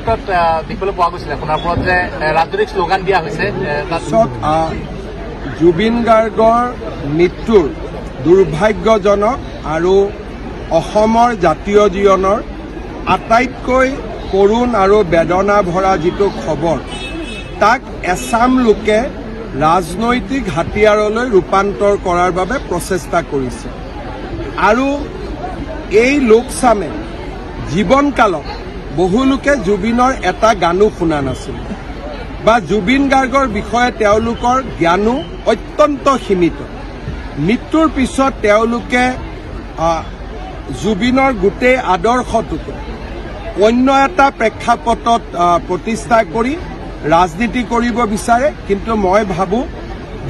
ক্ষেত্ৰত দেখিবলৈ পোৱা গৈছিলে সোণাপুৰত যে ৰাজনৈতিক শ্লোগান দিয়া হৈছে তাৰপিছত জুবিন গাৰ্গৰ মৃত্যুৰ দুৰ্ভাগ্যজনক আৰু অসমৰ জাতীয় জীৱনৰ আটাইতকৈ কৰুণ আৰু বেদনা ভৰা যিটো খবৰ তাক এছাম লোকে ৰাজনৈতিক হাতিয়াৰলৈ ৰূপান্তৰ কৰাৰ বাবে প্ৰচেষ্টা কৰিছে আৰু এই লোকচামে জীৱনকালত বহু লোকে জুবিনৰ এটা গানো শুনা নাছিল বা জুবিন গাৰ্গৰ বিষয়ে তেওঁলোকৰ জ্ঞানো অত্যন্ত সীমিত মৃত্যুৰ পিছত তেওঁলোকে জুবিনৰ গোটেই আদৰ্শটোকে অন্য এটা প্ৰেক্ষাপটত প্ৰতিষ্ঠা কৰি ৰাজনীতি কৰিব বিচাৰে কিন্তু মই ভাবোঁ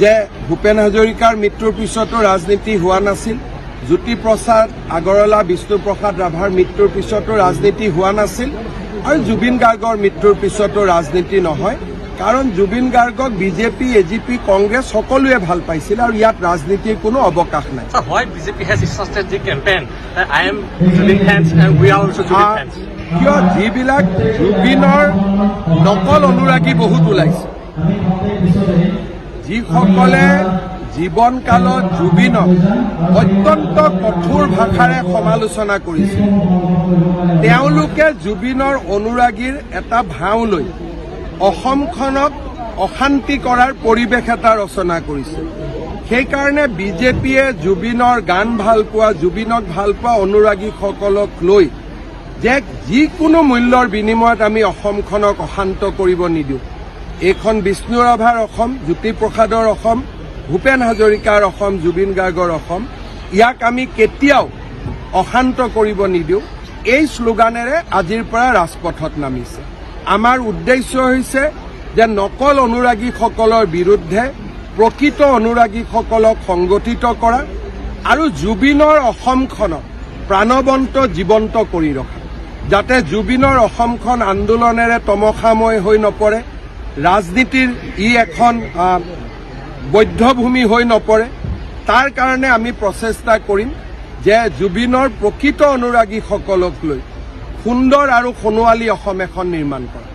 যে ভূপেন হাজৰিকাৰ মৃত্যুৰ পিছতো ৰাজনীতি হোৱা নাছিল জ্যোতিপ্ৰসাদ আগৰৱালা বিষ্ণুপ্ৰসাদ ৰাভাৰ মৃত্যুৰ পিছতো ৰাজনীতি হোৱা নাছিল আৰু জুবিন গাৰ্গৰ মৃত্যুৰ পিছতো ৰাজনীতি নহয় কাৰণ জুবিন গাৰ্গক বিজেপি এজিপি কংগ্ৰেছ সকলোৱে ভাল পাইছিল আৰু ইয়াত ৰাজনীতিৰ কোনো অৱকাশ নাই কিয় যিবিলাক জুবিনৰ নকল অনুৰাগী বহুত ওলাইছে যিসকলে জীৱনকালত জুবিনক অত্যন্ত কঠোৰ ভাষাৰে সমালোচনা কৰিছিল তেওঁলোকে জুবিনৰ অনুৰাগীৰ এটা ভাও লৈ অসমখনক অশান্তি কৰাৰ পৰিৱেশ এটা ৰচনা কৰিছে সেইকাৰণে বিজেপিয়ে জুবিনৰ গান ভাল পোৱা জুবিনক ভাল পোৱা অনুৰাগীসকলক লৈ যে যিকোনো মূল্যৰ বিনিময়ত আমি অসমখনক অশান্ত কৰিব নিদিওঁ এইখন বিষ্ণু ৰাভাৰ অসম জ্যোতিপ্ৰসাদৰ অসম ভূপেন হাজৰিকাৰ অসম জুবিন গাৰ্গৰ অসম ইয়াক আমি কেতিয়াও অশান্ত কৰিব নিদিওঁ এই শ্লোগানেৰে আজিৰ পৰা ৰাজপথত নামিছে আমাৰ উদ্দেশ্য হৈছে যে নকল অনুৰাগীসকলৰ বিৰুদ্ধে প্ৰকৃত অনুৰাগীসকলক সংগঠিত কৰা আৰু জুবিনৰ অসমখনক প্ৰাণৱন্ত জীৱন্ত কৰি ৰখা যাতে জুবিনৰ অসমখন আন্দোলনেৰে তমসাময় হৈ নপৰে ৰাজনীতিৰ এখন বৈধভূমি হৈ নপৰে তাৰ কাৰণে আমি প্ৰচেষ্টা কৰিম যে জুবিনৰ প্ৰকৃত অনুৰাগীসকলক লৈ সুন্দৰ আৰু সোণোৱালী অসম এখন নিৰ্মাণ কৰা